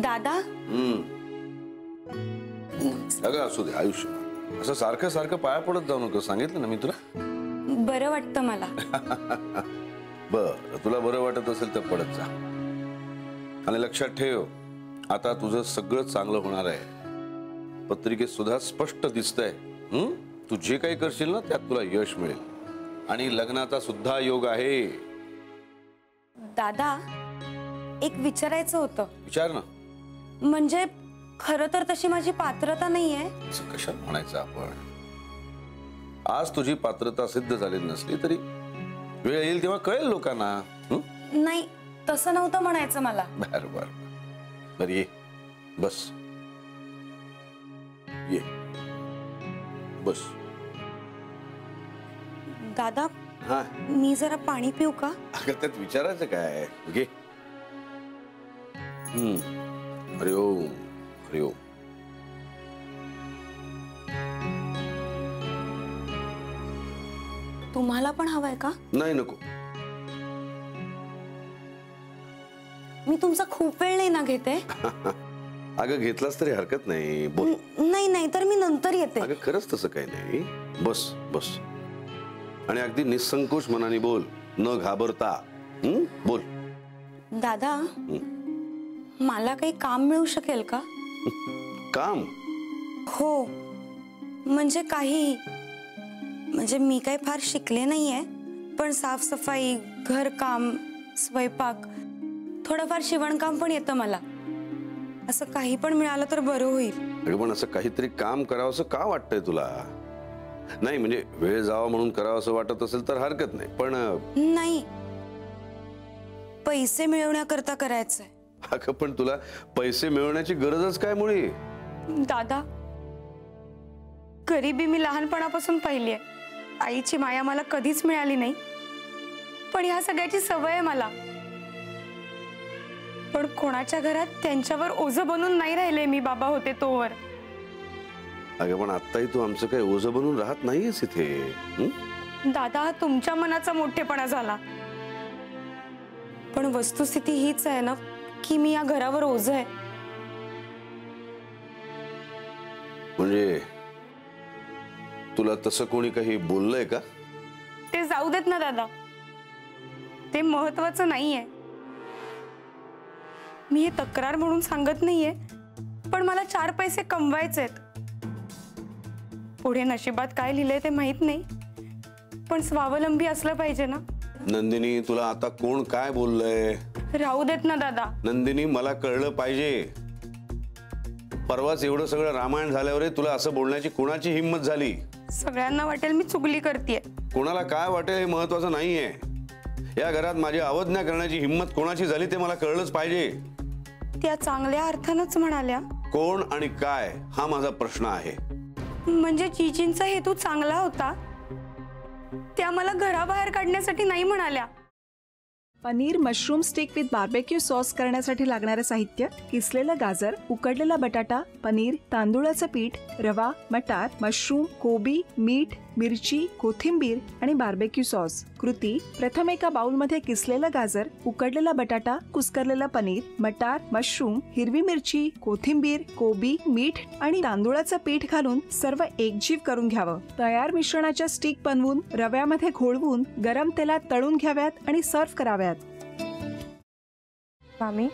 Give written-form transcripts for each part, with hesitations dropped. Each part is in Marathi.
दादा अगं असू दे, आयुष्य असं सारखं सारखं पाया पडत जाऊ नको, सांगितलं ना मी तुला. बरं वाटतं मला. बर, तुला बरं वाटत असेल तर पडत जा. आणि लक्षात ठेव, आता तुझं सगळं चांगलं होणार आहे. पत्रिकेत सुद्धा स्पष्ट दिसतंय तू जे काही करशील ना त्यात तुला यश मिळेल. आणि लग्नाचा सुद्धा योग आहे. दादा एक विचारायचं होतं. विचार ना. म्हणजे खरं तर तशी माझी पात्रता नाहीये. असं कशाला म्हणायचं आपण. आज तुझी पात्रता सिद्ध झाली नसली तरी वेळ येईल तेव्हा कळेल लोकांना. नाही तसं नव्हतं म्हणायचं मला. बर बर बर, ये बस, ये बस. दादा हा, मी जरा पाणी पिऊ का? अगं त्यात विचारायचं काय. घे. हरि ओम हरि ओम. तुम्हाला पण हवंय का? नाही नको. मी तुमचा खूप वेळ नाही ना घेते. अगं घेतलास तरी हरकत नाही. बोल. नाही नाही तर मी नंतर येते. अगं खरंच तसं काही नाही. बस बस. आणि अगदी निसंकोच मनाने बोल, न घाबरता. बोल. दादा मला काही काम मिळू शकेल का? काम? हो म्हणजे काही, म्हणजे मी काही फार शिकले नाहीये, पण साफसफाई, घरकाम, स्वयंपाक, थोडंफार शिवणकाम पण येतं मला. असं काही पण मिळालं तर बरं होईल. अगं पण असं काहीतरी काम करावं असं का वाटतंय तुला? नाही म्हणजे वेळ जावा म्हणून करावं असं वाटत असेल तर हरकत नाही, पण नाही पैसे मिळवण्याकरता करायचंय. अगं पण तुला पैसे मिळवण्याची गरजच काय मुळी? दादा गरिबी मी लहानपणापासून पाहिली आहे. आईची माया मला कधीच मिळाली नाही, पण ह्या सगळ्याची सवय आहे मला. पण कोणाच्या घरात त्यांच्यावर ओझं बनून नाही राहिले मी बाबा होते तोवर. अगं पण आत्ताही तू आमचं काही ओझं बनून राहत नाहीयेस इथे. दादा तुमच्या मनाचा मोठेपणा झाला, पण वस्तुस्थिती हीच आहे ना की मी या घरावर ओझं आहे. म्हणजे तुला तसं कोणी काही बोललंय का? ते जाऊ देत ना दादा, ते महत्वाचं नाहीये. मी हे तक्रार म्हणून सांगत नाहीये, पण मला 4 पैसे कमवायचेत. पुढे नशिबात काय लिहिलंय ते माहित नाही, पण स्वावलंबी असलं पाहिजे ना. नंदिनी तुला आता कोण काय बोललंय? राहू देत ना दादा. नंदिनी मला कळलं पाहिजे. परवाच एवढं सगळं रामायण झाल्यावर तुला असं बोलण्याची कोणाची हिंमत झाली? सगळ्यांना वाटेल मी चुगली करतेय. कोणाला काय वाटेल हे महत्वाचं नाहीये. या घरात माझी अवज्ञा करण्याची हिंमत कोणाची झाली ते मला कळलंच पाहिजे. त्या चांगल्या अर्थानच म्हणाल्या. कोण आणि काय हा माझा प्रश्न आहे. म्हणजे जीजींचा हेतू चांगला होता, त्या मला घराबाहेर काढण्यासाठी नाही म्हणाल्या. Paneer mushroom stick with barbecue sauce करण्यासाठी लागणारे साहित्य: किसलेलं गाजर, उकडलेला बटाटा, पनीर, तांदूळाचं पीठ, रवा, मटार, मशरूम, कोबी, मीठ, मिरची, कोथिंबीर आणि बार्बेक्यू सॉस. कृती: प्रथम एका बाउलमध्ये किसलेलं गाजर, उकडलेला बटाटा, कुस्करलेलं पनीर, मटार, मशरूम, हिरवी मिरची, कोथिंबीर, कोबी, मीठ आणि तांदूळाचं पीठ घालून सर्व एकजीव करून घ्यावं. तयार मिश्रणाच्या स्टिक बनवून रव्यामध्ये घोळवून गरम तेलात तळून घ्याव्यात आणि सर्व्ह कराव्यात. मामी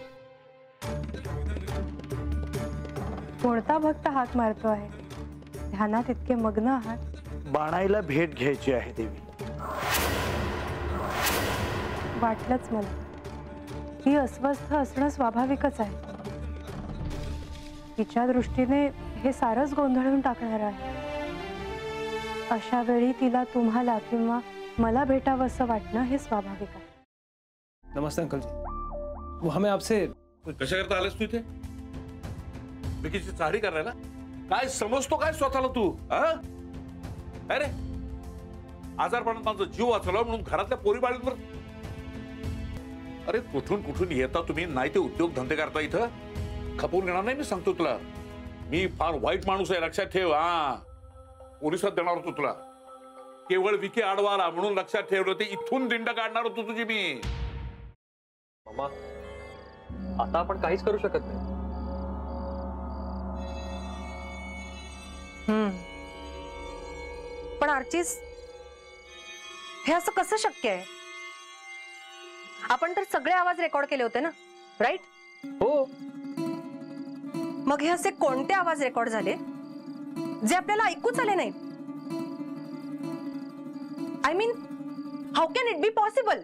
कोणता भक्त हाक मारतो आहे? ध्यानात इतके मग्न आहात. बाणाईला भेट घ्यायची आहे देवी. वाटलंच मला. ही अस्वस्थ असणं स्वाभाविकच आहे. तिच्या दृष्टीने हे सारंच गोंधळून टाकणार आहे. अशा वेळी तिला तुम्हाला किंवा मला भेटावं असं वाटणं हे स्वाभाविक आहे. नमस्ते अंकल जी. वो हमें आपसे कशा करता आलेस तू इथे? विकीची चारी करायला? काय समजतो काय स्वतःला तू? अरे आजारपणात माझा जीव वाचवला म्हणून घरातल्या पोरी बाळींवर. अरे कुठून कुठून येता तुम्ही, नाही ते उद्योग धंदे करता इथं. खपवून घेणार नाही मी सांगतो तुला. मी फार वाईट माणूस आहे लक्षात ठेव. पोलिसात देणार होतो तुला. केवळ विकी आडवा आला म्हणून लक्षात ठेवलं, ते इथून दिंड काढणार होतो तुझी मी. मामा आता आपण काहीच करू शकत नाही. पण आर्चीज, हे असं कसं शक्य आहे? आपण तर सगळे आवाज रेकॉर्ड केले होते ना, राईट? हो. मग हे असे कोणते आवाज रेकॉर्ड झाले जे आपल्याला ऐकूच आले नाहीत? I mean, how can it be possible?